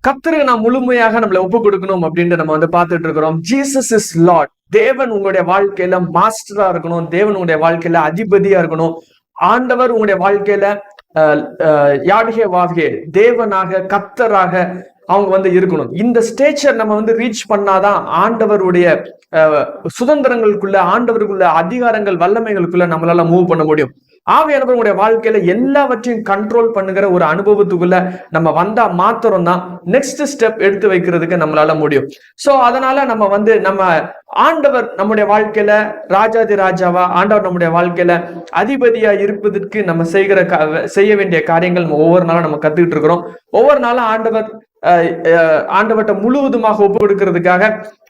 கர்த்தருக்கு நாம் முழுமையாக நம்மளை ஒப்பு கொடுக்கணும் அப்படின்ட்டு நம்ம வந்து பார்த்துட்டு இருக்கிறோம். Jesus is Lord. தேவன் உங்களுடைய வாழ்க்கையில மாஸ்டரா இருக்கணும். தேவன் உங்களுடைய வாழ்க்கையில அதிபதியா இருக்கணும். ஆண்டவர் உங்களுடைய வாழ்க்கையில யாடிகே வாகியே தேவனாக கர்த்தராக அவங்க வந்து இருக்கணும். இந்த ஸ்டேச்சர் நம்ம வந்து ரீச் பண்ணாதான் ஆண்டவருடைய சுதந்திரங்களுக்குள்ள, ஆண்டவருக்குள்ள அதிகாரங்கள், வல்லமைகளுக்குள்ள நம்மளால மூவ் பண்ண முடியும். ஆவியானவர் உங்களுடைய வாழ்க்கையில எல்லாவற்றையும் கண்ட்ரோல் பண்ணுகிற ஒரு அனுபவத்துக்குள்ள நம்ம வந்தா மாத்திரம் தான் நெக்ஸ்ட் ஸ்டெப் எடுத்து வைக்கிறதுக்கு நம்மளால முடியும். சோ அதனால நம்ம வந்து நம்ம ஆண்டவர் நம்முடைய வாழ்க்கையில ராஜாதி ராஜாவா, ஆண்டவர் நம்முடைய வாழ்க்கையில அதிபதியா இருப்பதற்கு நம்ம செய்ய வேண்டிய காரியங்கள் ஒவ்வொரு நாளும் நம்ம கத்துக்கிட்டு இருக்கிறோம். ஒவ்வொரு நாளும் ஆண்டவர்கிட்ட முழுவதுமாக ஒப்பு கொடுக்கிறதுக்காக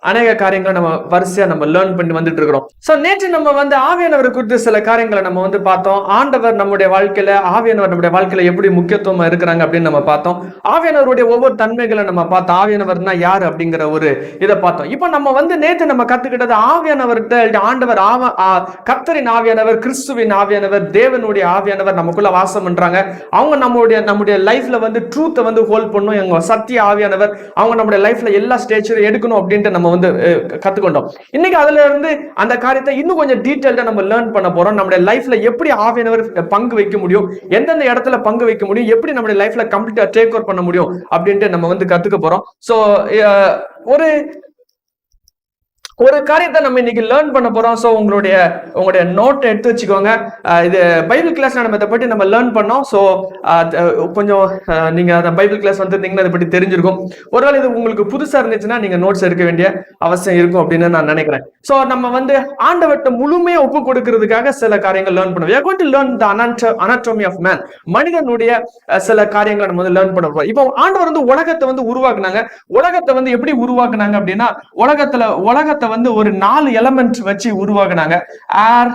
அநேக காரியங்களை நம்ம வரிசையா நம்ம லேர்ன் பண்ணி வந்துட்டு இருக்கிறோம். சோ நேற்று நம்ம வந்து ஆவியானவர் குறித்து சில காரியங்களை நம்ம வந்து பார்த்தோம். ஆண்டவர் நம்முடைய வாழ்க்கையில, ஆவியானவர் நம்முடைய வாழ்க்கையில எப்படி முக்கியத்துவமா இருக்கிறாங்க அப்படின்னு நம்ம பார்த்தோம். ஆவியானவருடைய ஒவ்வொரு தன்மைகளை நம்ம பார்த்தோம். ஆவியானவர்னா யாரு அப்படிங்கிற ஒரு இதை பார்த்தோம். இப்போ நம்ம வந்து நேற்று நம்ம கத்துக்கிட்டது ஆவியானவர்கிட்ட ஆண்டவர் கர்த்தரின் ஆவியானவர், கிறிஸ்துவின் ஆவியானவர், தேவனுடைய ஆவியானவர் நமக்குள்ள வாசம் பண்றாங்க. அவங்க நம்முடைய லைஃப்ல வந்து ட்ரூத்தை வந்து ஹோல்ட் பண்ணும். எங்க சத்திய ஆவியானவர் அவங்க நம்முடைய லைஃப்ல எல்லா ஸ்டேஜரும் எடுக்கணும் அப்படின்ட்டு நம்ம வந்து கத்துக்கொண்டோம். இன்னைக்கு அதுல இருந்து அந்த காரியத்தை இன்னும் கொஞ்சம் டீடைல்டா நம்ம லேர்ன் பண்ண போறோம். நம்முடைய லைஃப்ல எப்படி ஆவியானவர் பங்கு வைக்க முடியும், எந்தெந்த இடத்துல பங்கு வைக்க முடியும், எப்படி நம்முடைய லைஃப்ல கம்ப்ளீட்டா டேக் ஓவர் பண்ண முடியும் அப்படின்ட்டு நம்ம வந்து கத்துக்க போறோம். சோ ஒரு காரியத்தை நம்ம இன்னைக்கு லேர்ன் பண்ண போறோம். ஸோ உங்களுடைய நோட் எடுத்து வச்சுக்கோங்க. இது பைபிள் கிளாஸ் நம்ம இதை பற்றி நம்ம லேர்ன் பண்ணோம். ஸோ கொஞ்சம் நீங்க அந்த பைபிள் கிளாஸ் வந்துருந்தீங்கன்னா இதை பற்றி தெரிஞ்சிருக்கும். ஒருவேளை இது உங்களுக்கு புதுசா இருந்துச்சுன்னா நீங்க நோட்ஸ் எடுக்க வேண்டிய அவசியம் இருக்கும் அப்படின்னு நான் நினைக்கிறேன். ஸோ நம்ம வந்து ஆண்டவர்கிட்ட முழுமையா ஒப்பு கொடுக்கிறதுக்காக சில காரியங்கள் லேர்ன் பண்ணுவோம். We are going to learn the anatomy of man. மனிதனுடைய சில காரியங்களை நம்ம வந்து லேர்ன் பண்ண போறோம். இப்போ ஆண்டவர் வந்து உலகத்தை வந்து உருவாக்குனாங்க. உலகத்தை வந்து எப்படி உருவாக்குனாங்க அப்படின்னா, உலகத்தை வந்து ஒரு 4 எலமெண்ட் வச்சு உருவாக்குனாங்க. ஏர்,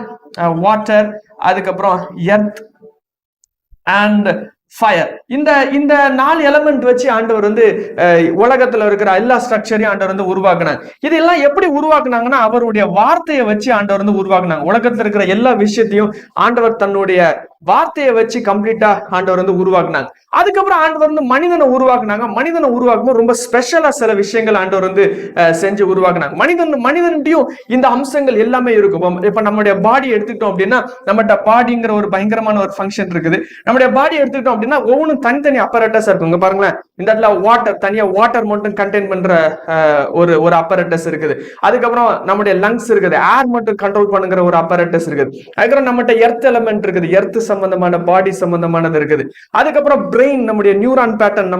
வாட்டர், அதுக்கப்புறம் எர்த் அண்ட் ஃபயர். இந்த 4 எலமெண்ட் வச்சு ஆண்டவர் வந்து உலகத்துல இருக்கிற எல்லா ஸ்ட்ரக்சரையும் ஆண்டவர் வந்து உருவாக்குனாங்க. இதெல்லாம் எப்படி உருவாக்குனாங்கன்னா, அவருடைய வார்த்தையை வச்சு ஆண்டவர் வந்து உருவாக்குனாங்க. உலகத்துல இருக்கிற எல்லா விஷயத்தையும் ஆண்டவர் தன்னுடைய வார்த்தையை வச்சு கம்ப்ளீட்டா ஆண்டவர் வந்து உருவாக்குனாங்க. அதுக்கப்புறம் ஆண்டவர் வந்து மனிதனை உருவாக்குனாங்க. மனிதனை உருவாக்கும்போது ரொம்ப ஸ்பெஷலா சில விஷயங்கள் ஆண்டவர் வந்து செஞ்சு உருவாக்குனாங்க. மனிதன்டையும் இந்த அம்சங்கள் எல்லாமே இருக்கும். இப்ப நம்முடைய பாடி எடுத்துக்கிட்டோம் அப்படின்னா, நம்மகிட்ட பாடிங்கிற ஒரு பயங்கரமான ஒரு ஃபங்க்ஷன் இருக்குது. நம்முடைய பாடி எடுத்துக்கிட்டோம் அப்படின்னா ஒவ்வொன்றும் தனித்தனி அப்பரேட்டஸ் இருக்குங்க. பாருங்களேன், இந்த இடத்துல வாட்டர், தனியா வாட்டர் மட்டும் கண்டெயின் பண்ற ஒரு அப்பரேட்டஸ் இருக்குது. அதுக்கப்புறம் நம்முடைய லங்ஸ் இருக்குது, ஏர் மட்டும் கண்ட்ரோல் பண்ணுங்கிற ஒரு அப்பரேட்டஸ் இருக்குது. அதுக்கப்புறம் நம்மகிட்ட எர்த் எலமெண்ட் இருக்குது, எர்த் சம்பந்தமான பாடி சம்பந்தமானது இருக்குது. அதுக்கப்புறம் பிரெயின், நம்முடைய நியூரான் பேட்டர்ன்,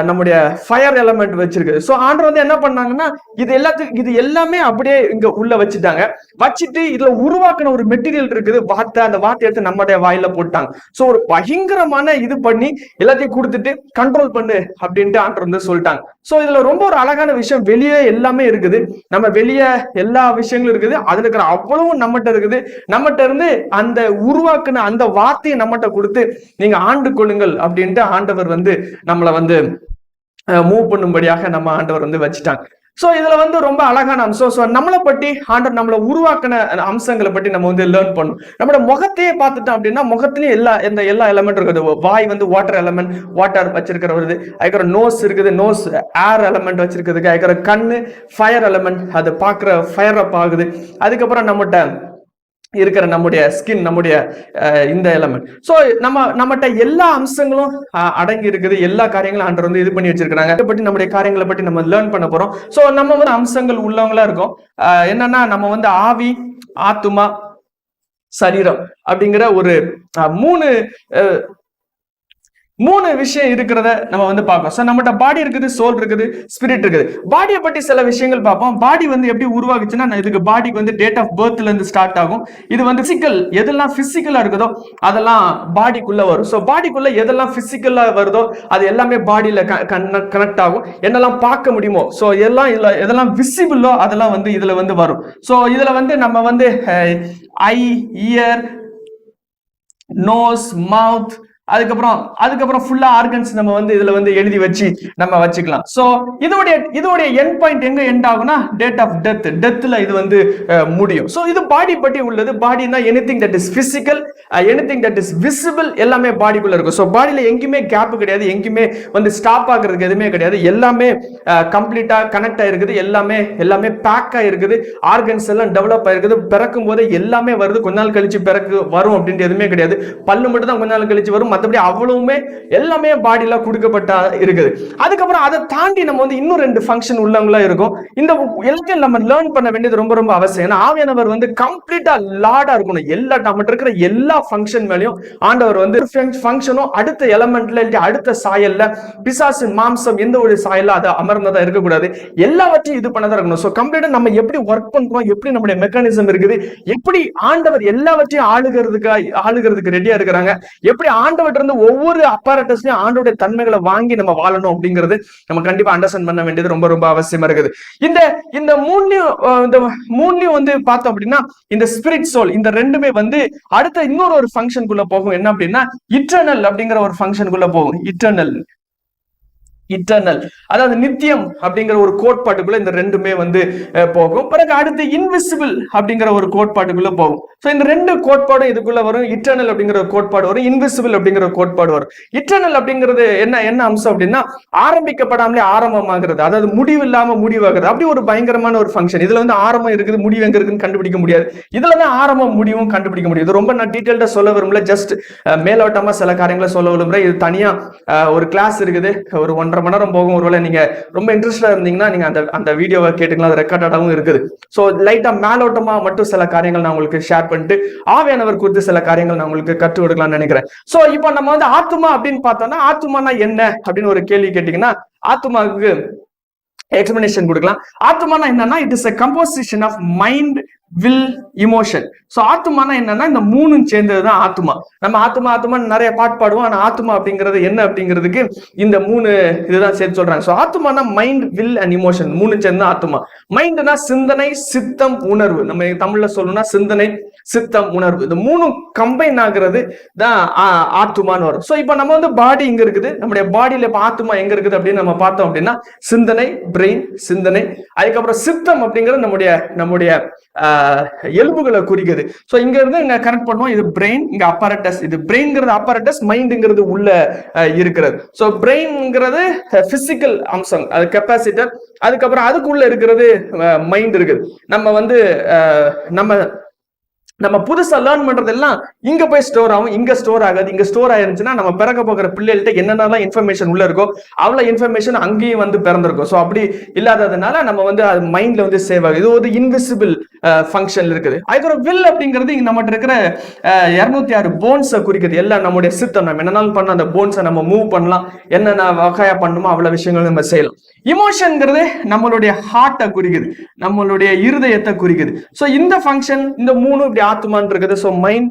நம்முடைய ஃபயர் எலமெண்ட் வச்சிருக்கு. சோ ஆண்டவர் வந்து என்ன பண்ணாங்கன்னா, இது எல்லாமே அப்படியே இங்க உள்ள வச்சுட்டாங்க. வச்சுட்டு இதுல உருவாக்குன ஒரு மெட்டீரியல் இருக்குது, வார்த்தை. அந்த வார்த்தை எடுத்து நம்முடைய வாயில போட்டாங்க. சோ ஒரு பயங்கரமான இது பண்ணி எல்லாத்தையும் கொடுத்துட்டு கண்ட்ரோல் பண்ணு அப்படின்ட்டு ஆண்டவர் வந்து சொல்லிட்டாங்க. சோ இதுல ரொம்ப ஒரு அழகான விஷயம், வெளியே எல்லாமே இருக்குது, நம்ம வெளியே எல்லா விஷயங்களும் இருக்குது, அதுல இருக்கிற அவ்வளவும் நம்மகிட்ட இருக்குது. நம்மகிட்ட இருந்து அந்த உருவாக்குன அந்த வார்த்தையை நம்மகிட்ட கொடுத்து நீங்க ஆண்டு கொள்ளுங்கள் அப்படின்ட்டு ஆண்டவர் வந்து நம்மளை வந்து மூவ் பண்ணும்படியாக நம்ம ஆண்டவர் வந்து வச்சுட்டாங்க. சோ இதுல வந்து ரொம்ப அழகான அம்சம். சோ நம்மளை பற்றி ஆண்டவர் நம்மளை உருவாக்கின அம்சங்களை பற்றி நம்ம வந்து லேர்ன் பண்ணும். நம்மளோட முகத்தையே பார்த்துட்டோம் அப்படின்னா, முகத்திலயும் எல்லா எலமெண்ட் இருக்குது. வாய் வந்து வாட்டர் எலமெண்ட், வாட்டர் வச்சிருக்கிற வருது. அதுக்கப்புறம் நோஸ் இருக்குது, நோஸ் ஏர் எலமெண்ட் வச்சிருக்குது. அதுக்கப்புறம் கண்ணு ஃபயர் எலமெண்ட், அது பாக்குற ஃபயர் அப் ஆகுது. அதுக்கப்புறம் நம்மகிட்ட இருக்கிற நம்முடைய ஸ்கின், நம்முடைய இந்த எலமெண்ட். சோ நம்மகிட்ட எல்லா அம்சங்களும் அடங்கி இருக்குது. எல்லா காரியங்களும் ஆண்டவர் வந்து இது பண்ணி வச்சிருக்காங்க. இதை பற்றி நம்முடைய காரியங்களை பற்றி நம்ம லேர்ன் பண்ண போறோம். சோ நம்ம வந்து அம்சங்கள் உள்ளவங்களா இருக்கோம். என்னன்னா, நம்ம வந்து ஆவி, ஆத்துமா, சரீரம் அப்படிங்கிற ஒரு மூணு விஷயம் இருக்கிறத நம்ம வந்து பார்ப்போம். ஸோ நம்மகிட்ட பாடி இருக்குது, சோல் இருக்குது, ஸ்பிரிட் இருக்குது. பாடியை பற்றி சில விஷயங்கள் பார்ப்போம். பாடி வந்து எப்படி உருவாகுச்சுன்னா, இதுக்கு பாடிக்கு வந்து டேட் ஆஃப் பர்த்ல இருந்து ஸ்டார்ட் ஆகும். இது வந்து பிசிக்கல், எதெல்லாம் பிசிக்கலா இருக்குதோ அதெல்லாம் பாடிக்குள்ள வரும். ஸோ பாடிக்குள்ள எதெல்லாம் பிசிக்கலா வருதோ அது எல்லாமே பாடியில கனெக்ட் ஆகும். என்னெல்லாம் பார்க்க முடியுமோ, ஸோ எதெல்லாம் விசிபிளோ அதெல்லாம் வந்து இதுல வந்து வரும். ஸோ இதுல வந்து நம்ம வந்து ஐ, இயர், நோஸ், மவுத், அதுக்கப்புறம் ஃபுல்லா ஆர்கன்ஸ் நம்ம வந்து இதுல வந்து எழுதி வச்சு நம்ம வச்சுக்கலாம். சோ இதோடைய எண்ட் பாயிண்ட் எங்க எண்ட் ஆகும்னா டேட் ஆஃப் டெத்ல இது வந்து முடியும். சோ இது பாடி பற்றி உள்ளது. பாடினா anything that is physical, anything that is visible எல்லாமே பாடிக்குள்ள இருக்கும். சோ பாடியில எங்கேயுமே கேப் கிடையாது, எங்கேயுமே வந்து ஸ்டாப் ஆகுறதுக்கு எதுவுமே கிடையாது. எல்லாமே கம்ப்ளீட்டா கனெக்ட் ஆயிருக்குது, எல்லாமே பேக் ஆயிருக்குது, ஆர்கன்ஸ் எல்லாம் டெவலப் ஆயிருக்குது. பிறக்கும் போது எல்லாமே வருது, கொஞ்ச நாள் கழிச்சு பிறகு வரும் அப்படின்ட்டு எதுவுமே கிடையாது. பல்லு மட்டும் தான் கொஞ்ச நாள் கழிச்சு வரும், மற்றபடி அவ்வளவுமே எல்லாமே பாடியில கொடுக்கப்பட்ட இருக்குது. அதுக்கப்புறம் அதை தாண்டி நம்ம வந்து இன்னும் 2 ஃபங்க்ஷன் உள்ளவங்களா இருக்கும். இந்த எல்லாத்தையும் நம்ம லேர்ன் பண்ண வேண்டியது ரொம்ப ரொம்ப அவசியம். ஏன்னா ஆவியானவர் வந்து கம்ப்ளீட்டா லார்டா இருக்கணும். எல்லா நம்மகிட்ட இருக்கிற எல்லா ஃபங்க்ஷன் மேலயும் ஆண்டவர் வந்து ஃபங்க்ஷனும் அடுத்த எலமெண்ட்ல அடுத்த சாயல்ல பிசாசின் மாம்சம் எந்த ஒரு சாயல்ல அதை அமர்ந்ததா இருக்கக்கூடாது. எல்லாவற்றையும் இது பண்ணதா இருக்கணும். சோ கம்ப்ளீட்டா நம்ம எப்படி ஒர்க் பண்றோம், எப்படி நம்முடைய மெக்கானிசம் இருக்குது, எப்படி ஆண்டவர் எல்லாவற்றையும் ஆளுகிறதுக்கு ரெடியா இருக்கிறாங்க, எப்படி ஆண்டவர் இருந்து ஒவ்வொரு அப்பாரட்டஸ்லயும் ஆண்டோட தன்மைகளை வாங்கி நம்ம வாழணும் அப்படிங்கிறது நம்ம கண்டிப்பா அண்டர்ஸ்டாண்ட் பண்ண வேண்டியது ரொம்ப ரொம்ப அவசியமா இருக்குது. இந்த மூணுலயும் வந்து பார்த்தோம் அப்படின்னா இந்த ஸ்பிரிட் சோல் இந்த ரெண்டுமே வந்து அடுத்த இன்னொரு ஃபங்க்ஷனுக்குள்ள போகும். என்ன அப்படின்னா இட்டர்னல் அப்படிங்கிற ஒரு ஃபங்க்ஷனுக்குள்ள போகும். இட்டர்னல் அதாவது நித்தியம் அப்படிங்கிற ஒரு கோட்பாட்டுக்குள்ள இந்த ரெண்டுமே வந்து போகும். பிறகு அடுத்து இன்விசிபிள் அப்படிங்கிற ஒரு கோட்பாட்டுக்குள்ள போகும். சோ இந்த 2 கோட்பாடும் இதுக்குள்ள வரும். இட்டர்னல் அப்படிங்கிற ஒரு கோட்பாடு வரும், இன்விசிபிள் அப்படிங்கிற ஒரு கோட்பாடு வரும். இட்டர்னல் அப்படிங்கிறது என்ன அம்சம் அப்படின்னா ஆரம்பிக்கப்படாமலே ஆரம்பமாகிறது, அதாவது முடிவு இல்லாம முடிவாகிறது. அப்படி ஒரு பயங்கரமான ஒரு ஃபங்க்ஷன். இதுல வந்து ஆரம்பம் இருக்குது, முடிவு எங்க இருக்குன்னு கண்டுபிடிக்க முடியாது. இதுலதான் ஆரம்பம் முடிவும் கண்டுபிடிக்க முடியும். ரொம்ப நான் டீடைல்டா சொல்ல விரும்பல, ஜஸ்ட் மேலோட்டமா சில காரியங்களை சொல்ல விரும்புறேன். இது தனியா ஒரு கிளாஸ் இருக்குது, ஒரு 1.5 மணி நேரம் போகும். ஒருவேளை நீங்க ரொம்ப இன்ட்ரெஸ்டா இருந்தீங்கன்னா நீங்க அந்த வீடியோவை கேட்டுக்கலாம், அது ரெக்கார்டாகவும் இருக்குது. சோ லைட்டா மேலோட்டமா மட்டும் சில காரியங்கள் நான் உங்களுக்கு ஷேர் பண்ணிட்டு ஆவியானவர் குறித்து சில காரியங்கள் நான் உங்களுக்கு கற்றுக் கொடுக்கலாம்னு நினைக்கிறேன். சோ இப்போ நம்ம வந்து ஆத்துமா அப்படின்னு பார்த்தோம்னா ஆத்துமானா என்ன அப்படின்னு ஒரு கேள்வி கேட்டீங்கன்னா ஆத்துமாவுக்கு எக்ஸ்பிளனேஷன் கொடுக்கலாம். ஆத்துமானா என்னன்னா it is a composition of mind, will, emotion. So ஆத்துமானா என்னன்னா இந்த மூணும் சேர்ந்ததுதான் ஆத்துமா. நம்ம ஆத்துமா நிறைய பாட்டு பாடுவோம், ஆனா ஆத்துமா அப்படிங்கிறது என்ன அப்படிங்கிறதுக்கு இந்த 3 இதுதான் சேர்த்து சொல்றாங்க. சோ ஆத்துமானா மைண்ட், வில் அண்ட் இமோஷன் மூணும் சேர்ந்து ஆத்துமா. மைண்ட்னா சிந்தனை, சித்தம், உணர்வு. நம்ம தமிழ்ல சொல்லணும்னா சிந்தனை, சித்தம், உணர்வு. இந்த 3 கம்பைன் ஆகுறது தான் ஆத்துமான்னு வரும். சோ இப்போ நம்ம வந்து பாடி இங்க இருக்குது, நம்முடைய பாடியில இப்ப ஆத்துமா எங்க இருக்குது அப்படின்னு நம்ம பார்த்தோம் அப்படின்னா சிந்தனை, பிரெயின், சிந்தனை. அதுக்கப்புறம் சித்தம் அப்படிங்கிறது நம்முடைய எலும்புகளை குறிக்குது. சோ இங்க இருந்து இங்க கனெக்ட் பண்ணுவோம். இது பிரெயின், இங்க அப்பரட்டஸ். இது பிரெயின்ங்கிறது அப்பரட்டஸ், மைண்ட்ங்கிறது உள்ள இருக்கிறது. சோ பிரெயின்ங்கிறது பிசிக்கல் அம்சம், அது கெப்பாசிட்டர். அதுக்கப்புறம் அதுக்குள்ள இருக்கிறது மைண்ட் இருக்குது. நம்ம வந்து நம்ம புதுசா லேர்ன் பண்றதெல்லாம் இங்க போய் ஸ்டோர் ஆகும், இங்க ஸ்டோர் ஆகாது. இங்க ஸ்டோர் ஆயிருந்துச்சுன்னா நம்ம பிறக்க போகிற பிள்ளைகள்ட்ட என்னென்னலாம் இன்ஃபர்மேஷன் உள்ள இருக்கோ அவ்வளவு இன்ஃபர்மேஷன் அங்கேயும் வந்து பிறந்திருக்கும். ஸோ அப்படி இல்லாததுனால நம்ம வந்து அது மைண்ட்ல வந்து சேவ் ஆகுது. இது ஒரு இன்விசிபிள் ஃபங்க்ஷன் இருக்குது. அதுக்கப்புறம் வில் அப்படிங்கிறது நம்மகிட்ட இருக்கிற 206 போன்ஸை குறிக்குது. எல்லாம் நம்முடைய சித்தம், நம்ம என்னன்னாலும் பண்ண அந்த போன்ஸை நம்ம மூவ் பண்ணலாம், என்னென்ன வகையா பண்ணணுமோ அவ்வளவு விஷயங்கள் நம்ம செய்யலாம். இமோஷன்ங்கிறது நம்மளுடைய ஹார்ட்டை குறிக்குது, நம்மளுடைய இருதயத்தை குறிக்குது. ஸோ இந்த ஃபங்க்ஷன் இந்த 3 இப்படி ஆத்துமான் இருக்குது. ஸோ மைண்ட்,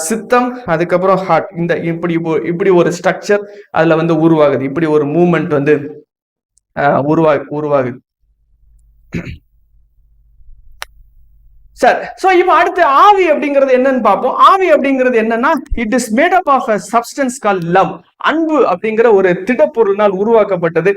சித்தம், அதுக்கப்புறம் ஹார்ட், இந்த இப்படி ஒரு ஸ்ட்ரக்சர் அதுல வந்து உருவாகுது. இப்படி ஒரு மூவ்மெண்ட் வந்து உருவாகுது. சார் சோ இப்போ அடுத்து ஆவி அப்படிங்கிறது என்னன்னு பார்ப்போம். ஆவி அப்படிங்கிறது என்னன்னா it is made up of a substance called love. அன்பு அப்படிங்கிற ஒரு திடப்பொருளினால் உருவாக்கப்பட்டது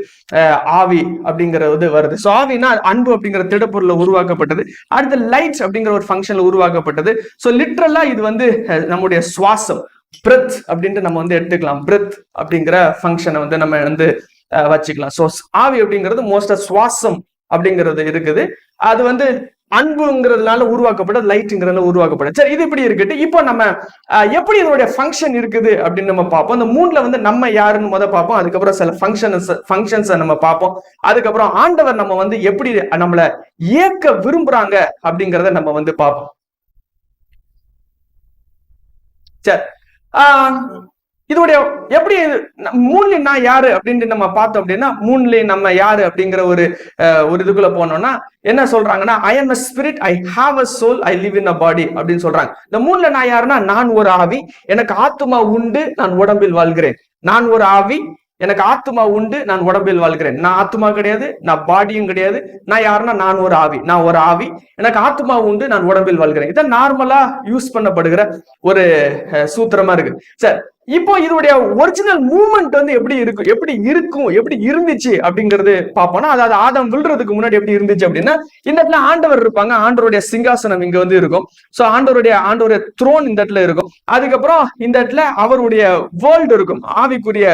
ஆவி அப்படிங்கிறது வருது. சோ ஆவினா அன்பு அப்படிங்கிற திடப்பொருள்ல உருவாக்கப்பட்டது. அடுத்து லைட் அப்படிங்கிற ஒரு ஃபங்க்ஷன்ல உருவாக்கப்பட்டது. சோ லிட்ரலா இது வந்து நம்முடைய சுவாசம், பிரெத் அப்படின்ட்டு நம்ம வந்து எடுத்துக்கலாம். பிரெத் அப்படிங்கிற ஃபங்க்ஷனை வந்து நம்ம வந்து வச்சுக்கலாம். சோ ஆவி அப்படிங்கிறது மோஸ்டா சுவாசம் அப்படிங்கிறது இருக்குது. அது வந்து அன்புங்கிறதுனால உருவாக்கப்பட்ட, லைட்ங்கிறதுனால உருவாக்கப்பட்ட. சரி, இது இப்படி இருக்கட்டு. இப்போ நம்ம எப்படி இதனுடைய ஃபங்க்ஷன் இருக்குது அப்படின்னு நம்ம பார்ப்போம். இந்த 3ல வந்து நம்ம யாருன்னு பார்ப்போம். அதுக்கப்புறம் சில ஃபங்க்ஷன்ஸை நம்ம பார்ப்போம். அதுக்கப்புறம் ஆண்டவர் நம்ம வந்து எப்படி நம்மள இயக்க விரும்புறாங்க அப்படிங்கிறத நம்ம வந்து பார்ப்போம். சரி, இதோடைய எப்படி 3ல நான் யாரு அப்படின்னு நம்ம பார்த்தோம் அப்படின்னா 3ல நம்ம யாரு அப்படிங்கிற ஒரு இதுக்குள்ள போனோம்னா என்ன சொல்றாங்கன்னா I am a spirit, I have a soul, I live in a body அப்படின்னு சொல்றாங்க. இந்த 3ல நான் யாருன்னா நான் ஒரு ஆவி, எனக்கு ஆத்துமா உண்டு, நான் உடம்பில் வாழ்கிறேன். நான் ஒரு ஆவி, எனக்கு ஆத்துமா உண்டு, நான் உடம்பில் வாழ்கிறேன். நான் ஆத்துமா கிடையாது, நான் பாடியும் கிடையாது. நான் யாருன்னா நான் ஒரு ஆவி, எனக்கு ஆத்துமா உண்டு, நான் உடம்பில் வாழ்கிறேன். இதான் நார்மலா யூஸ் பண்ணப்படுகிற ஒரு சூத்திரமா இருக்கு. சரி, இப்போ இதோடைய ஒரிஜினல் மூவ்மெண்ட் வந்து எப்படி இருந்துச்சு அப்படிங்கிறது பார்ப்போம்னா, அதாவது ஆதாம் விழுறதுக்கு முன்னாடி எப்படி இருந்துச்சு அப்படின்னா, இந்த இடத்துல ஆண்டவர் இருப்பாங்க, ஆண்டவருடைய சிங்காசனம் இங்க வந்து இருக்கும். சோ ஆண்டவருடைய த்ரோன் இந்த இடத்துல இருக்கும். அதுக்கப்புறம் இந்த இடத்துல அவருடைய வேர்ல்டு இருக்கும், ஆவிக்குரிய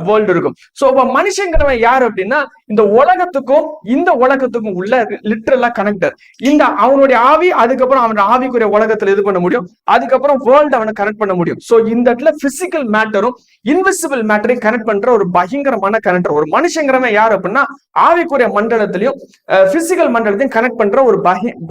வேர்ல்டு இருக்கும். சோ இப்ப மனுஷங்கிறவன் யார் அப்படின்னா, இந்த உலகத்துக்கும் உள்ள லிட்டரலா கனெக்டர். இந்த அவனுடைய ஆவி, அதுக்கப்புறம் அவன் ஆவிக்குரிய உலகத்துல இது பண்ண முடியும், அதுக்கப்புறம் வேர்ல்டு அவனை கனெக்ட் பண்ண முடியும். சோ இந்த இடத்துல பிசிக்கல் மேட்டரும் இன்விசிபிள் மேட்டரையும் கனெக்ட் பண்ற ஒரு பயங்கரமான கனெக்டர். ஒரு மனுஷங்கிறவன் யார் அப்படின்னா, ஆவிக்குரிய மண்டலத்திலையும் பிசிக்கல் மண்டலத்தையும் கனெக்ட் பண்ற ஒரு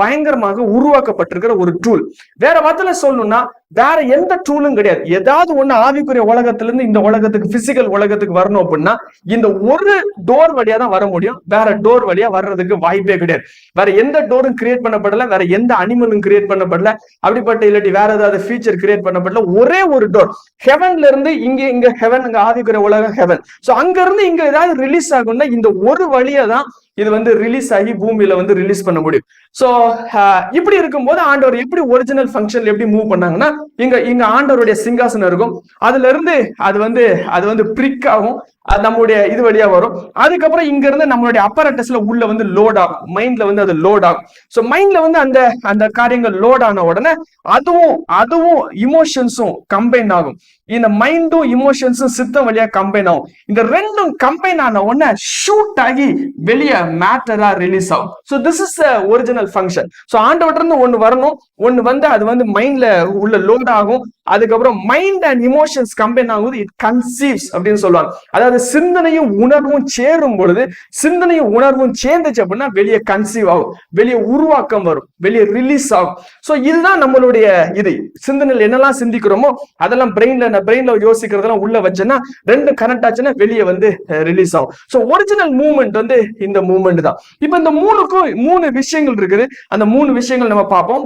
பயங்கரமாக உருவாக்கப்பட்டிருக்கிற ஒரு டூல். வேற வார்த்தையில சொல்லணும்னா, வேற எந்த டூலும் கிடையாது. ஏதாவது ஒண்ணு ஆவிக்குரிய உலகத்துல இருந்து இந்த உலகத்துக்கு, பிசிக்கல் உலகத்துக்கு வரணும் அப்படின்னா, இந்த ஒரு டோர் வழியா தான் வர முடியும். வேற டோர் வழியா வர்றதுக்கு வாய்ப்பே கிடையாது. வேற எந்த டோரும் கிரியேட் பண்ணப்படல, வேற எந்த அனிமலும் கிரியேட் பண்ணப்படல, அப்படிப்பட்ட இல்லாட்டி வேற ஏதாவது ஃபீச்சர் கிரியேட் பண்ணப்படல. ஒரே ஒரு டோர், ஹெவன்ல இருந்து இங்க ஹெவன், இங்க ஆவிக்குரிய உலகம் ஹெவன். சோ அங்க இருந்து இங்க ஏதாவது ரிலீஸ் ஆகும்னா, இந்த ஒரு வழியா தான் இது வந்து ரிலீஸ் ஆகி பூமியில வந்து ரிலீஸ் பண்ண முடியும். சோ இப்படி இருக்கும்போது ஆண்டவர் எப்படி ஒரிஜினல் ஃபங்க்ஷன்ல எப்படி மூவ் பண்ணாங்கன்னா, இங்க ஆண்டவருடைய சிங்காசனம் இருக்கும், அதுல இருந்து அது வந்து பிரிக் ஆகும், நம்மளுடைய இது வழியா வரும். அதுக்கப்புறம் இங்க இருந்து நம்மளுடைய அப்பரட்டஸ்ல உள்ள வந்து லோட் ஆகும், மைண்ட்ல வந்து அது லோட் ஆகும். சோ மைண்ட்ல வந்து அந்த காரியங்கள் லோட் ஆன உடனே அதுவும் இமோஷன்ஸும் கம்பைன் ஆகும். இந்த மைண்டும் இமோஷன்ஸும் சித்தம் வழியா கம்பைன் ஆகும். இந்த ரெண்டும் கம்பைன் ஆன உடனே ஷூட் ஆகி வெளியே மேட்டரா ரிலீஸ் ஆகும். So this is original function. So ஆண்டவர்ட்ட இருந்து ஒண்ணு வரணும், ஒண்ணு வந்து அது வந்து மைண்ட்ல உள்ள லோட் ஆகும். அதுக்கப்புறம் மைண்ட் அண்ட் இமோஷன்ஸ் கம்பைன் ஆகுது, இட் கன்சீவ்ஸ் அப்படின்னு சொல்லுவாங்க. அதாவது சிந்தனையும் உணர்வும் சேரும் பொழுது, சிந்தனையும் உணர்வும் சேர்ந்துச்சு அப்படின்னா வெளியே கன்சீவ் ஆகும், வெளியே உருவாக்கம் வரும், வெளியே ரிலீஸ் ஆகும். சோ இதுதான் நம்மளுடைய இது. சிந்தனையில் என்னெல்லாம் சிந்திக்கிறோமோ அதெல்லாம் பிரெயின்ல யோசிக்கிறதெல்லாம் உள்ள வச்சுன்னா, ரெண்டு கனெக்ட் ஆச்சுன்னா வெளியே வந்து ரிலீஸ் ஆகும். சோ ஒரிஜினல் மூவ்மெண்ட் வந்து இந்த மூவ்மெண்ட் தான். இப்ப இந்த மூணு விஷயங்கள் இருக்குது. அந்த மூணு விஷயங்கள் நம்ம பார்ப்போம்.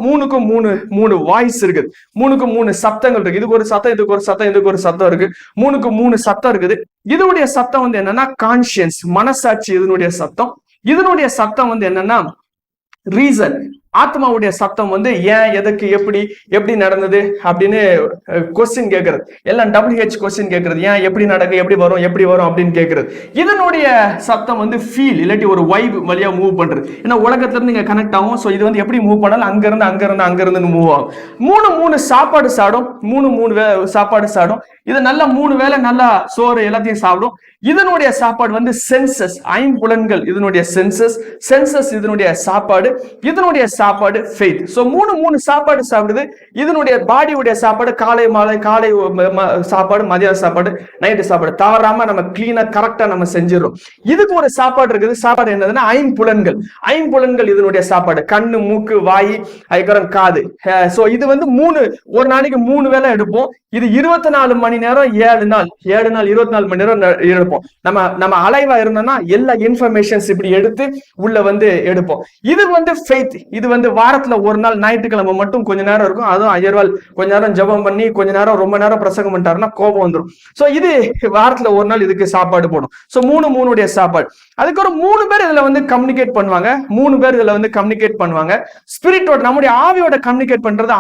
மூணு வாய்ஸ் இருக்குது, மூணு சப்தங்கள் இருக்கு. இதுக்கு ஒரு சத்தம், இதுக்கு ஒரு சத்தம், இதுக்கு ஒரு சத்தம் இருக்கு. மூணு சத்தம் இருக்குது. இதனுடைய சத்தம் வந்து என்னன்னா கான்சியன்ஸ், மனசாட்சி. இதனுடைய சத்தம் வந்து என்னன்னா ரீசன். ஆத்மாவுடைய சத்தம் வந்து ஏன், எதுக்கு, எப்படி நடந்தது அப்படின்னு கொஸ்டின் கேட்கறது. எல்லாம் WH கொஸ்டின் கேட்கறது. ஏன், எப்படி நடக்கு, எப்படி வரும் அப்படின்னு கேட்கறது. இதனுடைய சத்தம் வந்து ஃபீல், இல்லாட்டி ஒரு வைப் வழியா மூவ் பண்றது. ஏன்னா உலகத்துல இருந்து இங்க கனெக்ட் ஆகும். சோ இது வந்து எப்படி மூவ் பண்ணாலும் அங்க இருந்து மூவ் ஆகும். மூணு சாப்பாடு சாடும். சாப்பாடு சாடும். இது நல்லா 3 வேளை நல்லா சோறு எல்லாத்தையும் சாப்பிடும். இதனுடைய சாப்பாடு வந்து சென்சஸ், ஐம்புலன்கள். இதனுடைய சென்சஸ் இதனுடைய சாப்பாடு. இதனுடைய சாப்பாடு ஃபெய்த். சோ மூணு சாப்பாடு சாப்பிடுது. இதனுடைய பாடியுடைய சாப்பாடு காலை சாப்பாடு, மதிய சாப்பாடு, நைட்டு சாப்பாடு. தவறாம நம்ம கிளீனா கரெக்டா நம்ம செஞ்சிடறோம். இதுக்கு ஒரு சாப்பாடு இருக்குது. சாப்பாடு என்னதுன்னா ஐம்புலன்கள் இதனுடைய சாப்பாடு. கண்ணு, மூக்கு, வாய், அதுக்கப்புறம் காது. சோ இது வந்து ஒரு நாளைக்கு 3 வேளை எடுப்போம். இது 24 மணி நேரம், 7 நாள் 24 மணி நேரம் எடுப்போம். நம்ம அலைவா இருந்தோம்னா எல்லா இன்ஃபர்மேஷன்ஸ் இப்படி எடுத்து உள்ள வந்து எடுப்போம். இது வந்து ஃபெய்த். இது வந்து வாரத்துல ஒரு நாள் ஞாயிற்றுக்கிழமை மட்டும் கொஞ்ச நேரம் இருக்கும். அதுவும் ஐயர்வால் கொஞ்ச நேரம் ஜெபம் பண்ணி கொஞ்ச நேரம் ரொம்ப நேரம் பிரசங்கம் பண்ணிட்டாருன்னா கோபம் வந்துடும். சோ இது வாரத்துல ஒரு நாள் இதுக்கு சாப்பாடு போடும். சோ மூணுடைய சாப்பாடு. அதுக்கப்புறம் 3 பேர் இதுல வந்து கம்யூனிகேட் பண்ணுவாங்க. ஸ்பிரிட்டோட, நம்முடைய ஆவியோட கம்யூனிகேட் பண்றது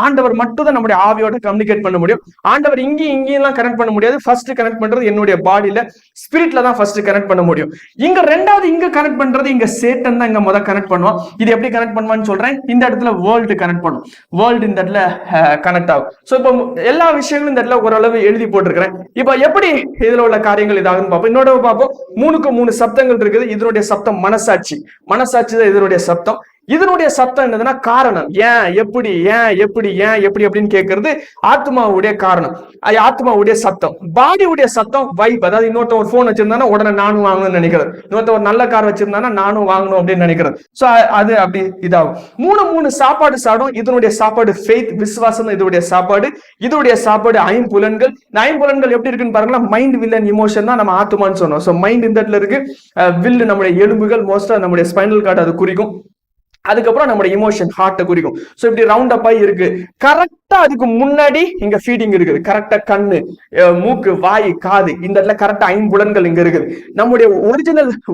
ஆண்டவர் மட்டும் தான் நம்முடைய ஆவியோட கம்யூனிகேட் பண்ண முடியும். ஆண்டவர் இங்கெல்லாம் கனெக்ட் பண்ண முடியாது. ஃபர்ஸ்ட் கனெக்ட் பண்றது என்னுடைய பாடியில, ஸ்பிரிட்ல தான் ஃபர்ஸ்ட் கனெக்ட் பண்ண முடியும். இங்க கனெக்ட் பண்றது இங்க சேட்டன் தான் இங்க முதல்ல கனெக்ட் பண்ணுவான். இது எப்படி கனெக்ட் பண்ணுவான்னு சொல்றேன். இந்த இடத்துல வேர்ல்டு கனெக்ட் பண்ணும். வேர்ல்டு இந்த இடத்துல கனெக்ட் ஆகும். சோ இப்போ எல்லா விஷயங்களும் இந்த இடத்துல ஓரளவு எழுதி போட்டிருக்கிறேன். இப்போ எப்படி இதுல உள்ள காரியங்கள் இதாகுன்னு பார்ப்போம். இன்னொரு பார்ப்போம். 3 சப்தங்கள் இருக்குது. இதனுடைய சப்தம் மனசாட்சி தான் இதனுடைய சப்தம். இதனுடைய சத்தம் என்னதுன்னா காரணம். ஏன், எப்படி அப்படின்னு கேட்கறது ஆத்மாவுடைய காரணம், ஆத்மாவுடைய சத்தம். பாடியுடைய சத்தம் வைப். அதாவது இன்னொருத்த ஒரு போன் வச்சிருந்தானா உடனே நானும் வாங்கணும்னு நினைக்கிறது. இன்னொருத்த ஒரு நல்ல கார் வச்சிருந்தானா நானும் வாங்கணும் அப்படின்னு நினைக்கிறது. சோ அது அப்படி இதாகும். மூணு சாப்பாடு சாடும். இதனுடைய சாப்பாடு ஃபெய்த், விசுவாசம். இதனுடைய சாப்பாடு ஐம்புலன்கள். இந்த ஐம்புலன்கள் எப்படி இருக்குன்னு பாருங்களா. மைண்ட், வில் அண்ட் இமோஷன் தான் நம்ம ஆத்மான்னு சொன்னோம். சோ மைண்ட் இந்த இடத்துல இருக்கு. வில் நம்முடைய எலும்புகள், மோஸ்டா நம்முடைய ஸ்பைனல் கார்டு அது குறிக்கும். அதுக்கப்புறம் நம்முடைய இமோஷன், ஹார்ட்டை குறிக்கும். சோ இப்படி ரவுண்ட் அப் ஆகி இருக்கு. கரெக்டா கரெக்டா அதுக்கு முன்னாடி இங்க ஃபீடிங் இருக்குது. கரெக்டா கண்ணு, மூக்கு, வாய், காது, இந்த இடத்துல கரெக்டா ஐம்புலன்கள் இங்க இருக்குது. நம்முடைய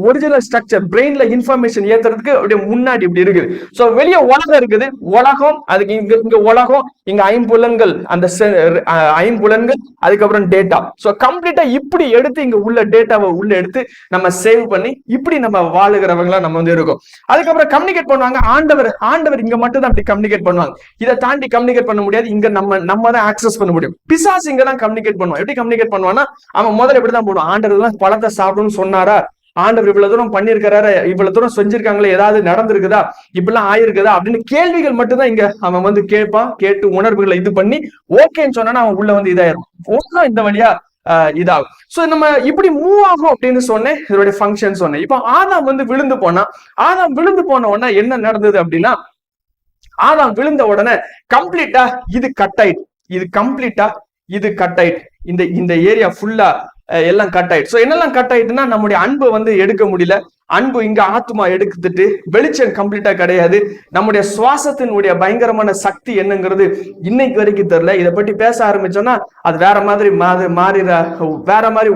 ஒரிஜினல் ஸ்ட்ரக்சர் பிரெயின்ல இன்ஃபர்மேஷன் ஏத்துறதுக்கு அப்படியே முன்னாடி இப்படி இருக்குது. சோ வெளியே உலகம் இருக்குது, உலகம், அதுக்கு இங்க உலகம், இங்க ஐம்புலன்கள், அந்த ஐம்புலன்கள், அதுக்கப்புறம் டேட்டா. சோ கம்ப்ளீட்டா இப்படி எடுத்து இங்க உள்ள டேட்டாவை உள்ள எடுத்து நம்ம சேவ் பண்ணி இப்படி நம்ம வாழுகிறவங்களா நம்ம வந்து இருக்கோம். அதுக்கப்புறம் கம்யூனிகேட் பண்ணுவாங்க. ஆண்டவர் இங்க மட்டும் தான் அப்படி கம்யூனிகேட் பண்ணுவாங்க. இதை தாண்டி கம்யூனிகேட் பண்ண முடியாது. இங்க நம்ம தான் ஆக்சஸ் பண்ண முடியும். பிசாசு இங்க தான் கம்யூனிகேட் பண்ணுவான். எப்படி கம்யூனிகேட் பண்ணுவான்னா, அவன் முதல்ல இப்படிதான் போடுவான். ஆண்டவர் தான் பழத்தை சாப்பிடும்னு சொன்னாரா, ஆண்டவர் இவ்வளவு தூரம் பண்ணிருக்கிறாரு, இவ்வளவு தூரம் செஞ்சிருக்காங்களே, ஏதாவது நடந்திருக்குதா, இப்படிலாம் ஆயிருக்குதா அப்படின்னு கேள்விகள் மட்டும்தான் இங்க அவன் வந்து கேட்பான். கேட்டு உணர்வுகளை இது பண்ணி ஓகேன்னு சொன்னா அவன் உள்ள வந்து இதாயிரும். ஓகே, இந்த வழியா இதாகும். சோ நம்ம இப்படி மூவ் ஆகும் அப்படின்னு சொன்னேன். இதோட ஃபங்க்ஷன் சொன்னேன். இப்போ ஆதாம் வந்து விழுந்து போன உடனே என்ன நடந்தது அப்படின்னா, ஆதாம் விழுந்த உடனே கம்ப்ளீட்டா இது கட் ஆயிட்டு, இது கட் ஆயிட்டு, இந்த ஏரியா ஃபுல்லா எல்லாம் கட் ஆயிட்டு. சோ என்னெல்லாம் கட் ஆயிட்டுன்னா, நம்முடைய அன்பு வந்து எடுக்க முடியல. அன்பு இங்க ஆத்மா எடுத்துட்டு வெளிச்சம் கம்ப்ளீட்டா கிடையாது. நம்முடைய சுவாசத்தினுடைய பயங்கரமான சக்தி என்னங்கிறது இன்னைக்கு வரைக்கும் தெரியல. இதை பற்றி பேச ஆரம்பிச்சோம்னா அது வேற மாதிரி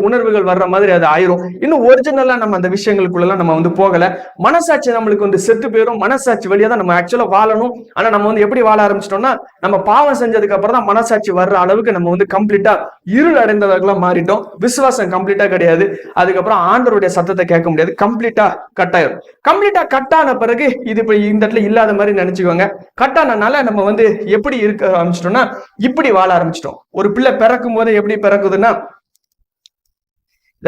உணர்வுகள் வர்ற மாதிரி அது ஆயிரும். இன்னும் ஒரிஜினலா நம்ம அந்த விஷயங்களுக்குள்ள நம்ம வந்து போகல. மனசாட்சி நம்மளுக்கு வந்து செத்து போயிடும். மனசாட்சி வழியா தான் நம்ம ஆக்சுவலா வாழணும். ஆனா நம்ம வந்து எப்படி வாழ ஆரம்பிச்சிட்டோம்னா, நம்ம பாவம் செஞ்சதுக்கு அப்புறம் தான் மனசாட்சி வர்ற அளவுக்கு நம்ம வந்து கம்ப்ளீட்டா இருள் அடைந்தவர்களா மாறிட்டோம். விசுவாசம் கம்ப்ளீட்டா கிடையாது. அதுக்கப்புறம் ஆண்டவருடைய சத்தத்தை கேட்க முடியாது. கம்ப்ளீட்டா கட் ஆயிரும். கம்ப்ளீட்டா கட் ஆன பிறகு இது இப்ப இந்த இடத்துல இல்லாத மாதிரி நினைச்சுக்கோங்க. கட் ஆனனால நம்ம வந்து எப்படி இருக்க ஆரம்பிச்சிட்டோம்னா, இப்படி வாழ ஆரம்பிச்சிட்டோம். ஒரு பிள்ளை பிறக்கும் போது எப்படி பிறக்குதுன்னா,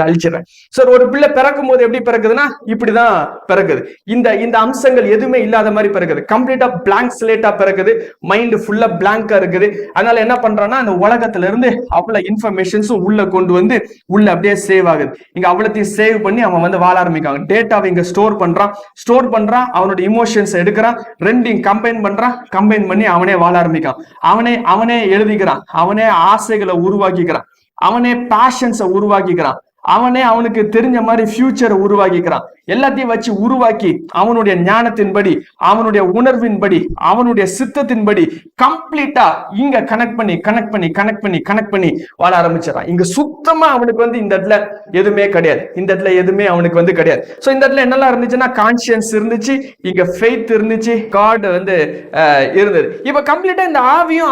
அழிச்சிடறேன் சார். ஒரு பிள்ளை பிறக்கும் போது எப்படி பிறக்குதுன்னா இப்படிதான் பிறக்குது. இந்த அம்சங்கள் எதுவுமே இல்லாத மாதிரி பிறக்குது. கம்ப்ளீட்டா பிளாங்க் ஸ்லேட்டா பிறக்குது. மைண்ட் ஃபுல்லா பிளாங்கா இருக்குது. அதனால என்ன பண்றான்னா, அந்த உலகத்துல இருந்து அவ்வளவு இன்ஃபர்மேஷன்ஸும் உள்ள கொண்டு வந்து உள்ள அப்படியே சேவ் ஆகுது. இங்க அவ்வளோத்தையும் சேவ் பண்ணி அவன் வந்து வாழ ஆரம்பிக்காங்க. டேட்டாவை இங்க ஸ்டோர் பண்றான். அவனோட இமோஷன்ஸ் எடுக்கிறான். ரெண்டையும் கம்பைன் பண்ணி அவனே வாழ ஆரம்பிக்கான். அவனே எழுதிக்கிறான். அவனே ஆசைகளை உருவாக்கிக்கிறான். அவனே பேஷன்ஸை உருவாக்கிக்கிறான். அவனுக்கு தெரிஞ்ச மாதிரி ஃபியூச்சரை உருவாக்கிக்கிறான். எல்லாத்தையும் வச்சு உருவாக்கி அவனுடைய ஞானத்தின்படி, அவனுடைய உணர்வின்படி, அவனுடைய சித்தத்தின்படி கம்ப்ளீட்டா இங்க கனெக்ட் பண்ணி வாழ ஆரம்பிச்சிடறான். இங்க சுத்தமா அவனுக்கு வந்து இந்த இடத்துல எதுவுமே கிடையாது. அவனுக்கு வந்து கிடையாது. சோ இந்த இடத்துல என்னெல்லாம் இருந்துச்சுன்னா, கான்சியன்ஸ் இருந்துச்சு, இங்க ஃபெய்த் இருந்துச்சு, காட் வந்து இருந்தது. இப்ப கம்ப்ளீட்டா இந்த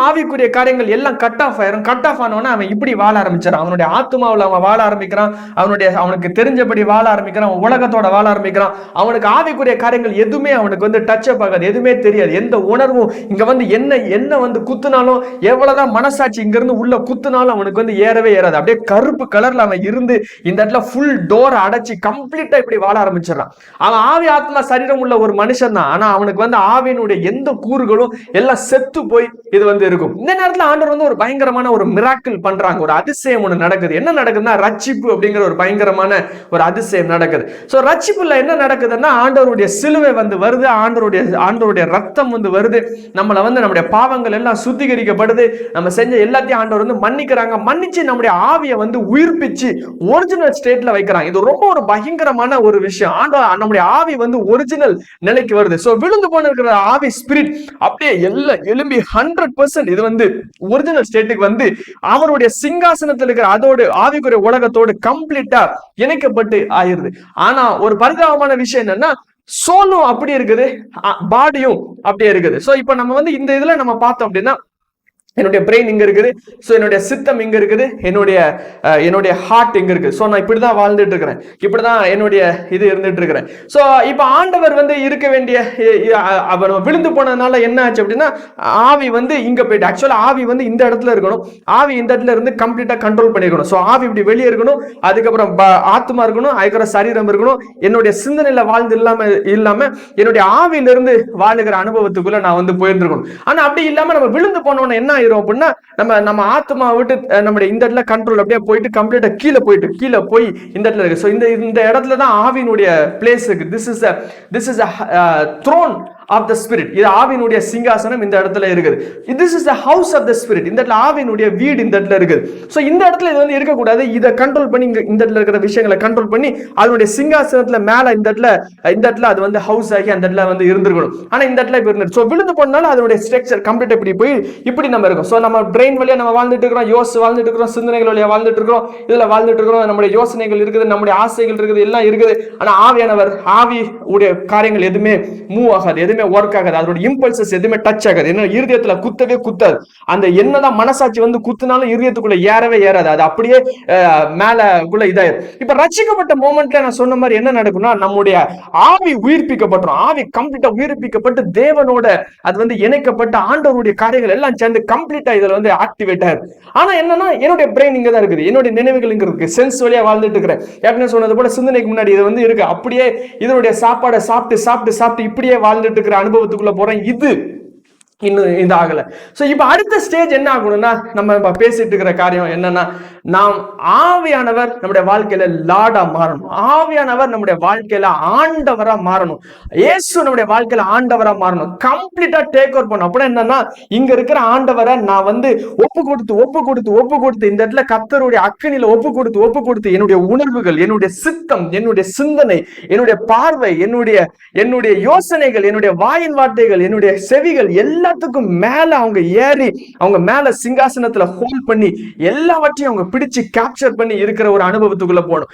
ஆவிக்குரிய காரியங்கள் எல்லாம் கட் ஆஃப் ஆயிரும். கட் ஆஃப் ஆனவன அவன் இப்படி வாழ ஆரம்பிச்சிடறான். அவனுடைய ஆத்மாவில் அவன் வாழ ஆரம்பிக்கிறான். அவனுக்கு தெரிஞ்சபடி வாழ ஆரம்பிக்கிறான். உலகத்தோட வாழ ஆரம்பிக்கிறான். அவனுக்கு ஆவிக்குரிய காரியங்கள் எதுவுமே அவனுக்கு வந்து டச் அப் ஆகாது. எதுவுமே தெரியாது. எந்த உணர்வும் இங்க வந்து என்ன வந்து குத்துனாலும், எவ்வளவுதான் மனசாட்சி இங்க இருந்து உள்ள குத்துனாலும் அவனுக்கு வந்து ஏறவே ஏறாது. அப்படியே கருப்பு கலர்ல அவன் இருந்து இந்த இடத்துல ஃபுல் டோர் அடைச்சி கம்ப்ளீட்டா இப்படி வாழ ஆரம்பிச்சிடறான். அவன் ஆவி ஆத்மா சரீரம் உள்ள ஒரு மனுஷன் தான். ஆனா அவனுக்கு வந்து ஆவியினுடைய எந்த கூறுகளும் எல்லாம் செத்து போய் இது வந்து இருக்கும். இந்த நேரத்துல ஆண்டவர் வந்து ஒரு பயங்கரமான ஒரு மிராக்கிள் பண்றாங்க. ஒரு அதிசயம் ஒண்ணு நடக்குது. என்ன நடக்குதுன்னா, ரட்சிப்பு அப்படிங்கிற ஒரு பயங்கரமான ஒரு அதிசயம் நடக்குது. சோ ரட்சிப்புல என்ன நடக்குதுன்னா, ஆண்டவருடைய சிலுவை வந்து வருது. ஆண்டவருடைய ரத்தம் வந்து வருது. நம்மளை வந்து நம்முடைய பாவங்கள் எல்லாம் சுத்திகரிக்கப்படுது. நம்ம செஞ்ச எல்லாத்தையும் ஆண்டவர் வந்து மன்னிக்கிறாங்க. மன்னிச்சு நம்முடைய ஆவியை வந்து உயிர்ப்பிச்சு ஒரிஜினல் ஸ்டேட்ல வைக்கிறாங்க. இது ரொம்ப ஒரு பயங்கரமான ஒரு விஷயம். ஆண்டவர் நம்முடைய ஆவி வந்து ஒரிஜினல் நிலைக்கு வருது. சோ விழுந்து போன இருக்கிற ஆவி ஸ்பிரிட் அப்படியே எல்லாம் எழும்பி 100% இது வந்து ஒரிஜினல் ஸ்டேட்டுக்கு வந்து அவருடைய சிங்காசனத்தில் இருக்கிற அதோடு ஆவிக்குரிய உலகத்தோடு கம்ப்ளீட்டா இணைக்கப்பட்டு ஆயிருது. ஆனா ஒரு பரிதாபமான விஷயம் என்னன்னா, சோலும் அப்படி இருக்குது, பாடியும் அப்படியே இருக்குது. சோ இப்ப நம்ம வந்து இந்த இதுல நம்ம பார்த்தோம் அப்படின்னா, என்னுடைய பிரெயின் இங்க இருக்குது. சோ என்னுடைய சித்தம் இங்க இருக்குது. என்னுடைய ஹார்ட் இங்க இருக்கு. சோ நான் இப்படிதான் வாழ்ந்துட்டு இருக்கிறேன். இப்படிதான் என்னுடைய இது இருந்துட்டு இருக்கிறேன். சோ இப்ப ஆண்டவர் வந்து இருக்க வேண்டிய அவர் விழுந்து போனதுனால என்ன ஆச்சு அப்படின்னா, ஆவி வந்து இங்க போயிட்டு, ஆக்சுவலா ஆவி வந்து இந்த இடத்துல இருக்கணும். ஆவி இந்த இடத்துல இருந்து கம்ப்ளீட்டா கண்ட்ரோல் பண்ணிருக்கணும். சோ ஆவி இப்படி வெளியே இருக்கணும். அதுக்கப்புறம் ஆத்மா இருக்கணும். அதுக்கப்புறம் சரீரம் இருக்கணும். என்னுடைய சிந்தனையில வாழ்ந்து இல்லாம என்னுடைய ஆவியிலிருந்து வாழுகிற அனுபவத்துக்குள்ள நான் வந்து போயிருந்துருக்கணும். ஆனா அப்படி இல்லாம நம்ம விழுந்து போனோம்னா என்ன அப்படின்னா, நம்ம ஆத்மா விட்டு நம்முடைய இந்த இடத்துல கண்ட்ரோல் அப்படியே போயிட்டு கம்ப்ளீட்டா கீழே போய் இந்த இடத்துல இருக்கு. சோ இந்த இடத்துல தான் ஆவியினுடைய பிளேஸ் இருக்கு. This is a throne of the spirit. இது ஆவியினுடைய சிங்காசனம் இந்த இடத்துல இருக்குது. This is the house of the spirit. இந்த இடத்துல ஆவியினுடைய வீடு இந்த இடத்துல இருக்குது. சோ இந்த இடத்துல இது வந்து இருக்கக்கூடாது. இதை கண்ட்ரோல் பண்ணி இந்த இடத்துல இருக்கிற விஷயங்களை கண்ட்ரோல் பண்ணி அதனுடைய சிங்காசனத்துல மேல இந்த இடத்துல அது வந்து ஹவுஸ் ஆகி அந்த இடத்துல வந்து இருந்திருக்கணும். ஆனா இந்த இடத்துல இப்ப இருந்துச்சு. சோ விழுந்து போனாலும் அதனுடைய ஸ்ட்ரக்சர் கம்ப்ளீட் இப்படி போய் இப்படி நம்ம இருக்கும். சோ நம்ம பிரெயின் வழியா நம்ம வாழ்ந்துட்டு இருக்கிறோம், வாழ்ந்துட்டு இருக்கிறோம், சிந்தனைகள் வழியா வாழ்ந்துட்டு இருக்கிறோம், இதுல வாழ்ந்துட்டு இருக்கிறோம், நம்முடைய யோசனைகள் இருக்குது, நம்முடைய ஆசைகள் இருக்குது, எல்லாம் இருக்குது. ஆனா ஆவியானவர், ஆவி உடைய காரியங்கள் எதுவுமே மூவ் ஆகாது, எதுவுமே ஒர்க் ஆகாது, அதோட இம்பல்சஸ் எதுவுமே டச் ஆகாது. என்ன இருதயத்துல குத்தவே குத்தாது. அந்த என்னதான் மனசாட்சி வந்து குத்துனாலும் இருதயத்துக்குள்ள ஏறவே ஏறாது. அது அப்படியே மேலக்குள்ள இதாயிரும். இப்ப ரட்சிக்கப்பட்ட மோமெண்ட்ல நான் சொன்ன மாதிரி என்ன நடக்கும்னா, நம்முடைய ஆவி உயிர்ப்பிக்கப்பட்டோம். ஆவி கம்ப்ளீட்டா உயிர்ப்பிக்கப்பட்டு தேவனோட அது வந்து இணைக்கப்பட்ட ஆண்டவருடைய காரியங்கள் எல்லாம் சேர்ந்து கம்ப்ளீட்டா இதுல வந்து ஆக்டிவேட் ஆயிரும். ஆனா என்னன்னா, என்னுடைய பிரெயின் இங்க தான் இருக்குது, என்னுடைய நினைவுகள் இங்க இருக்கு, சென்ஸ் வழியா வாழ்ந்துட்டு இருக்கிறேன். ஏற்கனவே சொன்னது போல சிந்தனைக்கு முன்னாடி இது வந்து இருக்கு. அப்படியே இதனுடைய சாப்பாடை சாப்பிட்டு சாப்பிட்டு சாப்பிட்டு இப்படியே வாழ்ந்துட்டு இருக்கிற அனுபவத்துக்குள்ள போறேன். இது இன்னும் இது ஆகல. சோ இப்ப அடுத்த ஸ்டேஜ் என்ன ஆகணும்னா, நம்ம பேசிட்டு இருக்கிற காரியம் என்னன்னா, நாம் ஆவியானவர் நம்முடைய வாழ்க்கையில லார்டா மாறணும். ஆவியானவர் நம்முடைய வாழ்க்கையில ஆண்டவரா மாறணும். இயேசு நம்முடைய வாழ்க்கையில ஆண்டவரா மாறணும். கம்ப்ளீட்டா டேக் ஓவர் பண்ணணும். அப்படின்னா என்னன்னா, இங்க இருக்கிற ஆண்டவரை நான் வந்து ஒப்பு கொடுத்து இந்த இடத்துல கர்த்தருடைய அக்கினியில ஒப்பு கொடுத்து என்னுடைய உணர்வுகள், என்னுடைய சித்தம், என்னுடைய சிந்தனை, என்னுடைய பார்வை, என்னுடைய யோசனைகள், என்னுடைய வாயின் வார்த்தைகள், என்னுடைய செவிகள் எல்லாத்துக்கும் மேல அவங்க ஏறி அவங்க மேல சிங்காசனத்துல ஹோல்ட் பண்ணி எல்லாவற்றையும் அவங்க பிடிச்சு கேப்சர் பண்ணி இருக்கிற ஒரு அனுபவத்துக்குள்ள போகணும்.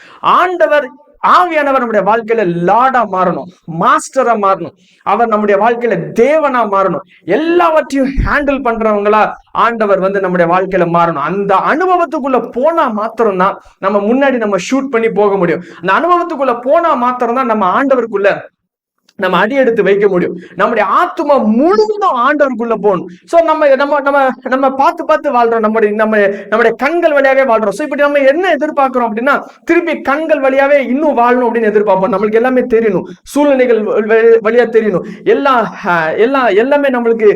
ஆவியானவர் நம்முடைய வாழ்க்கையில லார்டா மாறணும், மாஸ்டரா மாறணும். அவர் நம்முடைய வாழ்க்கையில தேவனா மாறணும். எல்லாவற்றையும் ஹேண்டில் பண்றவங்களா ஆண்டவர் வந்து நம்முடைய வாழ்க்கையில மாறணும். அந்த அனுபவத்துக்குள்ள போனா மாத்திரம்தான் நம்ம முன்னாடி நம்ம ஷூட் பண்ணி போக முடியும். அந்த அனுபவத்துக்குள்ள போனா மாத்திரம்தான் நம்ம ஆண்டவருக்குள்ள நம்ம அடி எடுத்து வைக்க முடியும். நம்முடைய ஆத்துமா முழுவதும் ஆண்டவருக்குள்ள போகணும். சோ நம்ம பார்த்து வாழ்றோம். நம்முடைய கண்கள் வழியாவே வாழ்றோம். சோ இப்படி நம்ம என்ன எதிர்பார்க்கிறோம் அப்படின்னா, திருப்பி கண்கள் வழியாவே இன்னும் வாழணும் அப்படின்னு எதிர்பார்ப்போம். நம்மளுக்கு எல்லாமே தெரியணும், சூழ்நிலைகள் வழியா தெரியணும், எல்லாமே நம்மளுக்கு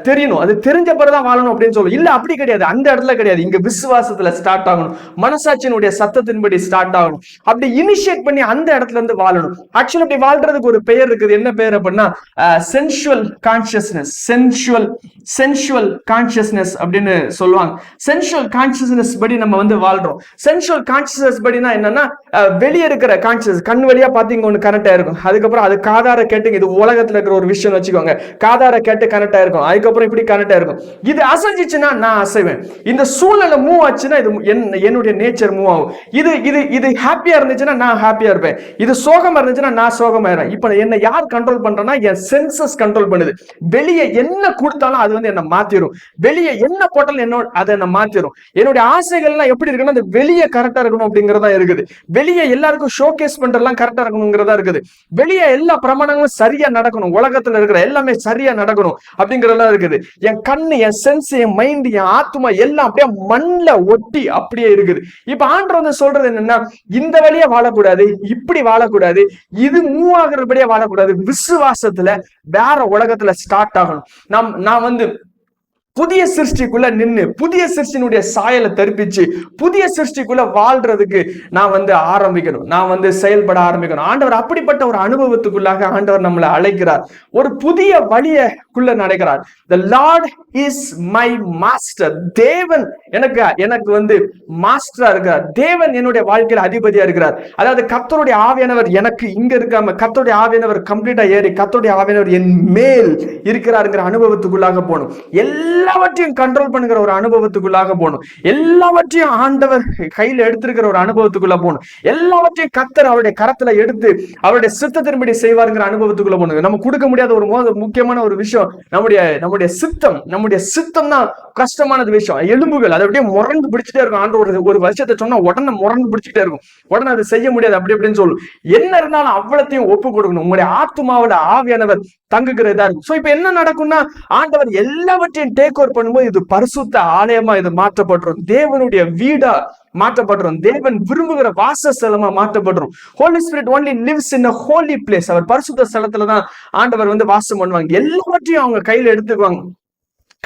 தெரியணும். அது தெரிஞ்ச பிறகுதான் வாழணும் அப்படின்னு சொல்லுவோம். இல்ல, அப்படி கிடையாது. அந்த இடத்துல கிடையாது. இங்க விசுவாசத்துல ஸ்டார்ட் ஆகணும், மனசாட்சியினுடைய சத்தத்தின்படி ஸ்டார்ட் ஆகணும். அப்படி இனிஷியேட் பண்ணி அந்த இடத்துல இருந்து வாழணும். ஆக்சுவலி அப்படி வாழ்றதுக்கு ஒரு பெயர் இருக்குது. என்ன பெயர் அப்படின்னா சென்சுவல் கான்சியஸ்னஸ் அப்படின்னு சொல்லுவாங்க. சென்சுவல் கான்சியஸ்னஸ் படி நம்ம வந்து வாழ்றோம். சென்சுவல் கான்சியஸ்னஸ் படினா என்னன்னா, வெளியே இருக்கிற கான்சியஸ், கண் வழியா பாத்தீங்க ஒண்ணு கனெக்ட் ஆயிருக்கும். அதுக்கப்புறம் அது காதார கேட்டு, இது உலகத்துல இருக்கிற ஒரு விஷயம் வச்சுக்கோங்க, காதார கேட்டு கனெக்ட் ஆயிருக்கும். அதுக்கப்புறம் இப்படி கனெக்ட் ஆயிருக்கும். இது அசைஞ்சிச்சுன்னா நான் அசைவேன். இந்த சூழ்நிலை மூவ் ஆச்சுன்னா இது என்னுடைய நேச்சர் மூவ் ஆகும். இது ஹாப்பியா இருந்துச்சுன்னா நான் ஹாப்பியா இருப்பேன். இது சோகமா இருந்துச்சுன்னா நான் சோகமாயிரும். இப்ப என்ன யார் கண்ட்ரோல் பண்றேன்னா, என் சென்சஸ் கண்ட்ரோல் பண்ணுது. வெளியே என்ன கொடுத்தாலும் அது வந்து என்ன மாத்திரும். வெளியே என்ன போட்டாலும் அதை என்ன மாத்திரும். என்னுடைய ஆசைகள்லாம் எப்படி இருக்குன்னா, அது வெளியே கரெக்டா இருக்கணும் அப்படிங்கறதா இருக்குது. வெளியே எல்லாருக்கும் ஷோகேஸ் பண்றதெல்லாம் கரெக்டா இருக்கணுங்கிறதா இருக்குது. வெளியே எல்லா பிரமாணங்களும் சரியா நடக்கணும், உலகத்துல இருக்கிற எல்லாமே சரியா நடக்கணும் அப்படிங்கறதா இருக்குது. என் கண்ணு, என் சென்ஸ், என் மைண்ட், என் ஆத்மா எல்லாம் அப்படியே மண்ல ஒட்டி அப்படியே இருக்குது. இப்ப ஆண்டவர் வந்து சொல்றது என்னன்னா, இந்த வழியா வாழக்கூடாது, இப்படி வாழக்கூடாது, இது மூவ் ஆகுறபடியா வாழக்கூடாது. விசுவாசத்துல வேற உலகத்துல ஸ்டார்ட் ஆகணும். நான் வந்து புதிய சிருஷ்டிக்குள்ள நின்று புதிய சிருஷ்டினுடைய சாயலை தரிப்பிச்சு புதிய சிருஷ்டிக்குள்ள வாழ்றதுக்கு நான் வந்து ஆரம்பிக்கணும், நான் வந்து செயல்பட ஆரம்பிக்கணும். ஆண்டவர் அப்படிப்பட்ட ஒரு அனுபவத்துக்குள்ளாக ஆண்டவர் நம்மளை அழைக்கிறார். ஒரு புதிய வழியக்குள்ள நடக்கிறார். The Lord is my master. தேவன் எனக்கு வந்து மாஸ்டரா இருக்கிறார். தேவன் என்னுடைய வாழ்க்கையில அதிபதியா இருக்கிறார். அதாவது கர்த்தருடைய ஆவியானவர் எனக்கு இங்க இருக்காம, கர்த்தருடைய ஆவியானவர் கம்ப்ளீட்டா ஏறி கர்த்தருடைய ஆவியானவர் என் மேல் இருக்கிறாருங்கிற அனுபவத்துக்குள்ளாக போகணும். எல்லாவற்றையும் கண்ட்ரோல் பண்ணுகிற ஒரு அனுபவத்துக்குள்ளாக போகணும். எல்லாவற்றையும் ஆண்டவர் கையில எடுத்திருக்கிற ஒரு அனுபவத்துக்குள்ள போகணும். எல்லாவற்றையும் கர்த்தர் அவருடைய கரத்துல எடுத்து அவருடைய சித்தத்தின்படி செய்வாருங்கிற அனுபவத்துக்குள்ள போகணும். நம்ம கொடுக்க முடியாத ஒரு முக்கியமான ஒரு விஷயம் நம்முடைய சித்தம் தான் கஷ்டமானது விஷயம். எலும்புகள் அதை அப்படியே முரண்டு பிடிச்சிட்டே இருக்கும். ஆண்டவர் ஒரு வருஷத்தை சொன்னா உடனே முரண்டு பிடிச்சிட்டே இருக்கும். உடனே அதை செய்ய முடியாது அப்படி அப்படின்னு சொல்லும். என்ன இருந்தாலும் அவ்வளத்தையும் ஒப்பு கொடுக்கணும். உங்களுடைய ஆத்துமாவோட ஆவியானவர் தங்குகிறதா இருக்கும். சோ இப்ப என்ன நடக்கும்னா, ஆண்டவர் எல்லாவற்றையும் டேக் ஓவர் பண்ணும்போது இது பரிசுத்த ஆலயமா இது மாற்றப்பட்டுரும். தேவனுடைய வீடா மாற்றப்பட்டுரும். தேவன் விரும்புகிற வாசஸ்தலமா மாற்றப்பட்டுரும். Holy Spirit only lives in a holy place. அவர் பரிசுத்த ஸ்தலத்துலதான் ஆண்டவர் வந்து வாசம் பண்ணுவாங்க. எல்லாவற்றையும் அவங்க கையில எடுத்துக்குவாங்க.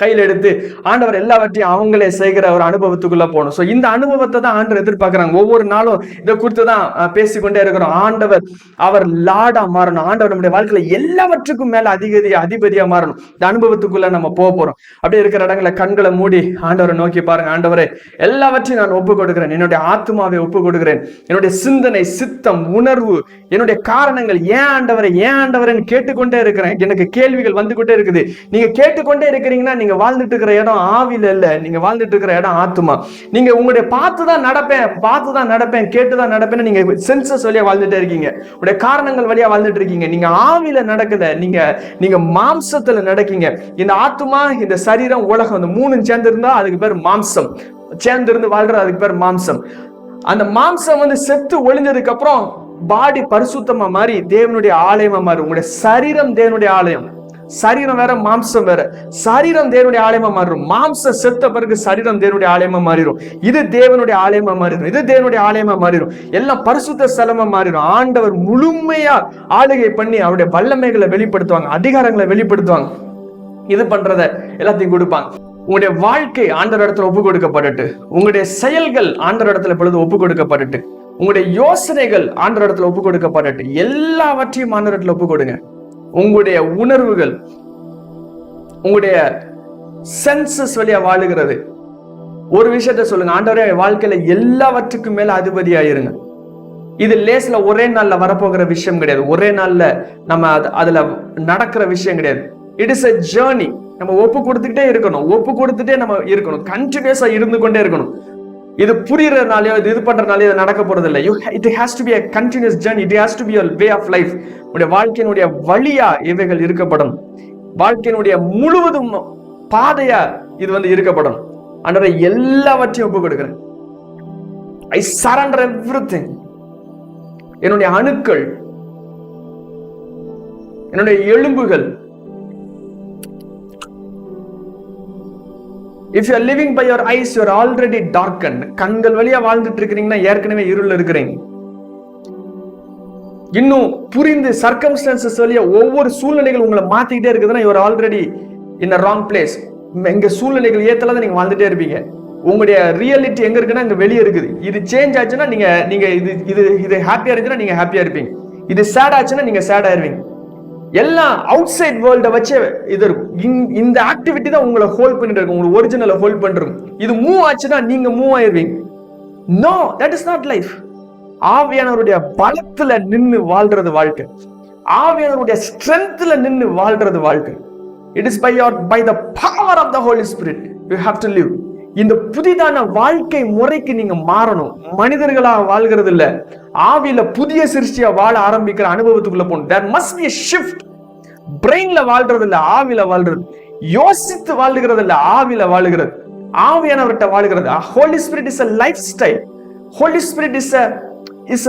கையில் எடுத்து ஆண்டவர் எல்லாவற்றையும் அவங்களே செய்கிற ஒரு அனுபவத்துக்குள்ள போகணும். சோ இந்த அனுபவத்தை தான் ஆண்டவர் எதிர்பார்க்கிறாங்க. ஒவ்வொரு நாளும் இதை குறித்து தான் பேசிக்கொண்டே இருக்கிறோம். ஆண்டவர் அவர் லார்டா மாறணும். ஆண்டவர் நம்முடைய வாழ்க்கையில எல்லாவற்றுக்கும் மேல அதிபதியா மாறணும். இந்த அனுபவத்துக்குள்ள நம்ம போக போறோம். அப்படியே இருக்கிற இடங்களை கண்களை மூடி ஆண்டவரை நோக்கி பாருங்க. ஆண்டவரே, எல்லாவற்றையும் நான் ஒப்பு கொடுக்கிறேன். என்னுடைய ஆத்மாவை ஒப்பு கொடுக்கிறேன். என்னுடைய சிந்தனை, சித்தம், உணர்வு, என்னுடைய காரணங்கள், ஏன் ஆண்டவரேன்னு கேட்டுக்கொண்டே இருக்கிறேன். எனக்கு கேள்விகள் வந்து கொண்டே இருக்குது. நீங்க கேட்டுக்கொண்டே இருக்கிறீங்கன்னா நீங்க வாழ்ந்துட்டு இருக்கிற இடம் ஆவில இல்ல, நீங்க வாழ்ந்துட்டு இருக்கிற இடம் ஆத்துமா. நீங்க உங்களுடைய பார்த்துதான் நடப்பேன் கேட்டுதான் நடப்பேன்னு நீங்க சென்சஸ் வழியா வாழ்ந்துட்டே இருக்கீங்க. உங்களுடைய காரணங்கள் வழியா வாழ்ந்துட்டு இருக்கீங்க. நீங்க ஆவில நடக்கல, நீங்க மாம்சத்துல நடக்கீங்க. இந்த ஆத்துமா, இந்த சரீரம், உலகம், இந்த மூணும் சேர்ந்து இருந்தா அதுக்கு பேர் மாம்சம். சேர்ந்து இருந்து வாழ்ற அதுக்கு பேர் மாம்சம். அந்த மாம்சம் வந்து செத்து ஒளிஞ்சதுக்கு அப்புறம் பாடி பரிசுத்தமா மாறி தேவனுடைய ஆலயமா மாறும். உங்களுடைய சரீரம் தேவனுடைய ஆலயம். சரீரம் வேற, மாம்சம் வேற. சரீரம் தேவனுடைய ஆலயமா மாறும். மாம்சம் செத்த பிறகு சரீரம் தேவனுடைய ஆலயமா மாறிடும். இது தேவனுடைய ஆலயமா மாறிடும். இது தேவனுடைய ஆலயமா மாறிடும். எல்லாம் பரிசுத்த ஸ்தலமா மாறிடும். ஆண்டவர் முழுமையா ஆளுகை பண்ணி அவருடைய வல்லமைகளை வெளிப்படுத்துவாங்க, அதிகாரங்களை வெளிப்படுத்துவாங்க. இது பண்றத எல்லாத்தையும் கொடுப்பாங்க. உங்களுடைய வாழ்க்கை ஆண்டவர் இடத்துல ஒப்பு கொடுக்கப்பட்டு, உங்களுடைய செயல்கள் ஆண்டவர் இடத்துல பொழுது ஒப்பு கொடுக்கப்பட்டு, உங்களுடைய யோசனைகள் ஆண்டவர் இடத்துல ஒப்பு கொடுக்கப்பட்டு, எல்லாவற்றையும் ஆண்டவர் இடத்துல ஒப்பு கொடுங்க. உங்களுடைய உணர்வுகள், உங்களுடைய சென்சஸ் வழியா வாழுகிறது. ஒரு விஷயத்த சொல்லுங்க, ஆண்டவரே வாழ்க்கையில எல்லாவற்றுக்கும் மேல அதிபதியாயிருங்க. இது லேஸ்ல ஒரே நாள்ல வரப்போகிற விஷயம் கிடையாது. ஒரே நாள்ல நம்ம அதுல நடக்கிற விஷயம் கிடையாது. It is a journey. நம்ம ஒப்பு கொடுத்துக்கிட்டே இருக்கணும். கண்டினியூஸா இருந்து கொண்டே இருக்கணும். இது புரியறதுனாலயோ இது பண்றதுனாலயோ இது நடக்க போறது இல்லை. It has to be a continuous journey. It has to be a way of life. உங்களுடைய வாழ்க்கையினுடைய வழியா இவைகள் இருக்கப்படும். வாழ்க்கையினுடைய முழுவதும் பாதையா இது வந்து இருக்கப்படும். ஆண்டவரே, எல்லாவற்றையும் ஒப்பு கொடுக்கிறேன். I surrender everything. என்னுடைய அணுக்கள், என்னுடைய எலும்புகள். If you are living by your eyes, you are already darkened. கண்கள் வழியா வாழ்ந்துட்டு இருக்கிறீங்கன்னா ஏற்கனவே இருள்ல இருக்கிறீங்க. இன்னும் புரிந்து சர்க்கம்ஸ்டான்சஸ் வழியா ஒவ்வொரு சூழ்நிலைகள் உங்களை மாத்திக்கிட்டே இருக்குதுன்னா you are already in a wrong place. எங்க சூழ்நிலைகள் ஏத்தலாம் நீங்க வாழ்ந்துட்டே இருப்பீங்க. உங்களுடைய ரியாலிட்டி எங்க இருக்குன்னா இங்க வெளியே இருக்குது. இது சேஞ்ச் ஆச்சுன்னா நீங்க இது ஹாப்பியா இருந்துச்சுன்னா நீங்க ஹாப்பியா இருப்பீங்க. இது சேட் ஆச்சுன்னா நீங்க சேட் ஆயிருவீங்க. எல்லாம் அவுட் சைட் வேர்ல்ட வச்சு இது இருக்கும். இந்த ஆக்டிவிட்டி தான் உங்களை ஹோல்ட் பண்ணிட்டு இருக்கும், உங்களுக்கு ஒரிஜினலை ஹோல்ட் பண்றோம். இது மூவ் ஆச்சுன்னா நீங்க மூவ் ஆயிருவீங்க. No, that is not life. ஆவியானவருடைய பலத்துல நின்னு வாழ்றது வாழ்க்கை. ஆவியானவருடைய ஸ்ட்ரென்த்ல நின்னு வாழ்றது வாழ்க்கை. It is by the power of the holy spirit you have to live. இந்த புதிதான வாழ்க்கை முறைக்கு நீங்க மாறணும். மனிதர்களா வாழ்கிறது இல்ல, ஆவியில புதிய சிருஷ்டியா வாழ ஆரம்பிக்கிற அனுபவத்துக்குள்ள போகணும். there must be a shift. பிரெயின்ல வாழ்றது இல்ல, ஆவியில வாழ்றது. யோசித்து வாழ்கிறது இல்ல, ஆவியில வாழுகிறது. ஆவியானவர்கிட்ட வாழ்கிறது. Holy spirit is a lifestyle. Holy spirit is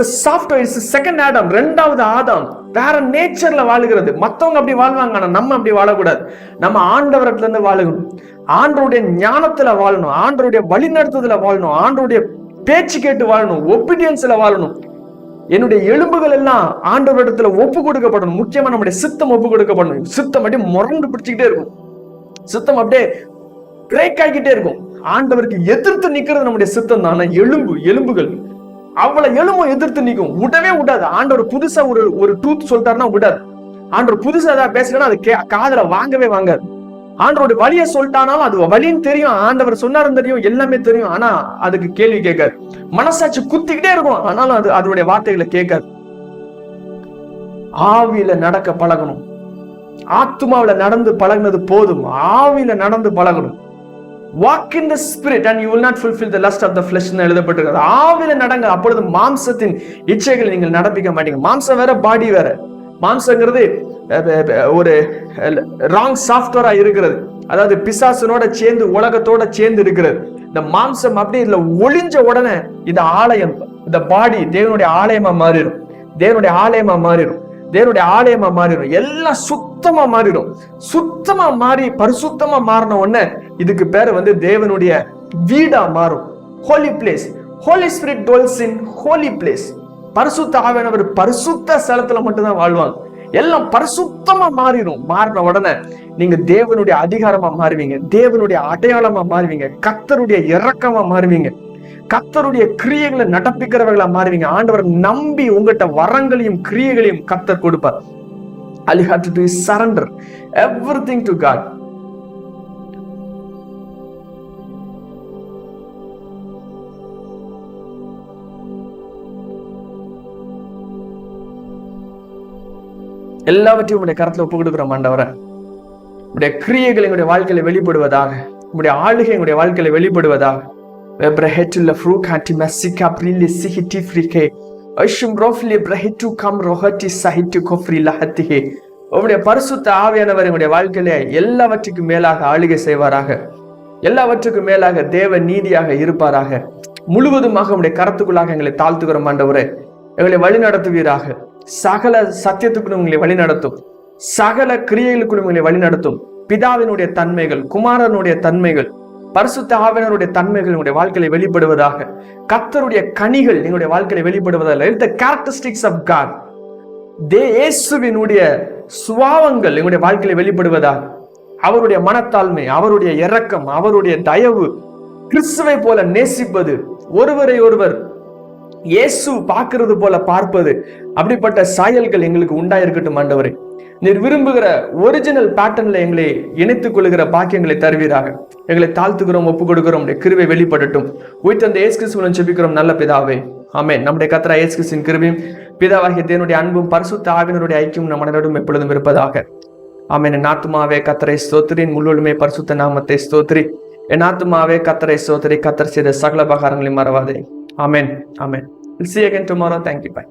a software. Is second Adam, இரண்டாவது ஆதாம். வேற நேச்சர்ல வாழுகிறது. மத்தவங்க அப்படி வாழ்வாங்க, ஆனா நம்ம அப்படி வாழக்கூடாது. நம்ம ஆண்டவரத்துல இருந்து வாழணும். ஆண்டவருடைய ஞானத்துல வாழணும். ஆண்டவருடைய வழிநடத்துதல வாழணும். ஆண்டவருடைய பேச்சு கேட்டு வாழணும். ஒபீடியன்ஸ்ல வாழணும். என்னுடைய எலும்புகள் எல்லாம் ஆண்டவரிடத்துல ஒப்பு கொடுக்கப்படணும். முக்கியமா நம்முடைய சித்தம் ஒப்பு கொடுக்கப்படணும். சித்தம் அப்படியே முரண்டு பிடிச்சுக்கிட்டே இருக்கும். சித்தம் அப்படியே பிரேக் ஆகிக்கிட்டே இருக்கும். ஆண்டவருக்கு எதிர்த்து நிக்கிறது நம்முடைய சித்தம் தான். எலும்புகள் அவ்வளவு எலும்பும் எதிர்த்து நிற்கும். விடவே விடாது. ஆண்டவர் புதுசா ஒரு ட்ரூத் சொல்லிட்டாருன்னா விடாது. ஆண்டவர் புதுசா ஏதாவது பேசுறேன்னா அது காதுல வாங்கவே வாங்காது. ஆண்டவருடைய வழியை சொல்லிட்டானாலும் அது வழின்னு தெரியும், ஆண்டவர் சொன்னாரும் தெரியும், எல்லாமே தெரியும். ஆனா அதுக்கு கேள்வி கேட்காது. மனசாட்சி குத்திக்கிட்டே இருக்கும், ஆனாலும் அது அதனுடைய வார்த்தைகளை கேட்காது. ஆவியில நடக்க பழகணும். ஆத்துமாவில நடந்து பழகினது போதும், ஆவியில நடந்து பழகணும். Walk in the spirit and you will not fulfill the lust of the flesh ன்னு எழுதப்பட்டிருக்கிறது. ஆவியில நடங்க, அப்பொழுது மாம்சத்தின் இச்சைகளை நீங்கள் நடப்பிக்க மாட்டீங்க. மாம்சம் வேற, பாடி வேற. மாம்சங்கிறது ஒரு ராங் சாஃப்ட்வேரா இருக்கிறது. அதாவது பிசாசனோட சேர்ந்து உலகத்தோட சேர்ந்து இருக்கிறது. இந்த மாம்சம் அப்படி இதுல ஒளிஞ்ச உடனே இந்த ஆலயம், இந்த பாடி தேவனுடைய ஆலயமா மாறிடும். தேவனுடைய ஆலயமா மாறிடும். தேவனுடைய ஆலயமா மாறிடும். எல்லாம் சுத்தமா மாறிடும். சுத்தமா மாறி பரிசுத்தமா மாறின உடனே இதுக்கு பேரு வந்து தேவனுடைய வீடா மாறும். Holy place. Holy spirit dwells in holy place. பரிசுத்த ஆவியானவர் பரிசுத்த ஸ்தலத்துல மட்டும்தான் வாழ்வாங்க. எல்லாம் பரிசுத்தமா மாறிடும். மாறின உடனே நீங்க தேவனுடைய அதிகாரமா மாறுவீங்க, தேவனுடைய அடையாளமா மாறுவீங்க, கர்த்தருடைய இரக்கமா மாறுவீங்க, கர்த்தருடைய கிரியைகளை நடப்பிக்கிறவர்களா மாறுவீங்க. ஆண்டவர் நம்பி உங்கள்கிட்ட வரங்களையும் கிரியைகளையும் கர்த்தர் கொடுப்பார். All you have to do is surrender everything to God. எல்லாவற்றையும் உங்களுடைய கரத்துல ஒப்பு கொடுக்கிறோம் ஆண்டவரே. உங்களுடைய கிரியைகள் எங்களுடைய வாழ்க்கையில வெளிப்படுவதாக, உங்களுடைய ஆளுகை எங்களுடைய வாழ்க்கையில வெளிப்படுவதாக. உங்களுடைய பரிசுத்த ஆவியானவர் எங்களுடைய வாழ்க்கையில எல்லாவற்றுக்கும் மேலாக ஆளுகை செய்வாராக, எல்லாவற்றுக்கும் மேலாக தேவ நீதியாக இருப்பாராக. முழுவதுமாக உங்களுடைய கரத்துக்குள்ளாக எங்களை தாழ்த்துக்கிறோம் ஆண்டவரே. எங்களை வழி நடத்துவீராக. சகல சத்தியத்துக்கு உங்களை வழி நடத்தும், சகல கிரியைகளுக்கு உங்களை வழி நடத்தும். பிதாவினுடைய தன்மைகள், குமாரனுடைய தன்மைகள், பரிசுத்த ஆவியானவருடைய தன்மைகள் உங்களுடைய வாழ்க்கையில வெளிப்படுவதாக. கர்த்தருடைய கனிகள் எங்களுடைய வாழ்க்கையில வெளிப்படுவதாக. The characteristics of God, இயேசுவினுடைய சுபாவங்கள் எங்களுடைய வாழ்க்கையில வெளிப்படுவதாக. அவருடைய மனத்தாழ்மை, அவருடைய இரக்கம், அவருடைய தயவு, கிறிஸ்துவை போல நேசிப்பது, ஒருவரை ஒருவர் இயேசு பார்க்கிறது போல பார்ப்பது, அப்படிப்பட்ட சாயல்கள் எங்களுக்கு உண்டாயிருக்கட்டும் ஆண்டவரே. நீர் விரும்புகிற ஒரிஜினல் பேட்டர்ன்ல எங்களை இணைத்துக் கொள்ளுகிற பாக்கியங்களை தருவீராக. எங்களை தாழ்த்துக்கிறோம், ஒப்பு கொடுக்கிறோம். கிருபை வெளிப்படட்டும். உயிர்த்தெழுந்த இயேசு கிறிஸ்துவின் ஜெபிக்கிறோம் நல்ல பிதாவே, ஆமென். நம்முடைய கர்த்தராகிய இயேசு கிறிஸ்துவின் கிருபையும் பிதாவாகிய தேவனுடைய அன்பும் பரிசுத்த ஆவியானவருடைய ஐக்கியம் நம் அனைவரோடும் எப்பொழுதும் இருப்பதாக. ஆமென். என் ஆத்துமாவே கர்த்தரை ஸ்தோத்திரி, முழுவதுமே பரிசுத்த நாமத்தை ஸ்தோத்திரி. என் ஆத்துமாவே கர்த்தரை ஸ்தோத்திரி, கர்த்தர் செய்த சகல உபகாரங்களையும் மறவாதே. Amen. Amen. We'll see you again tomorrow. Thank you. Bye.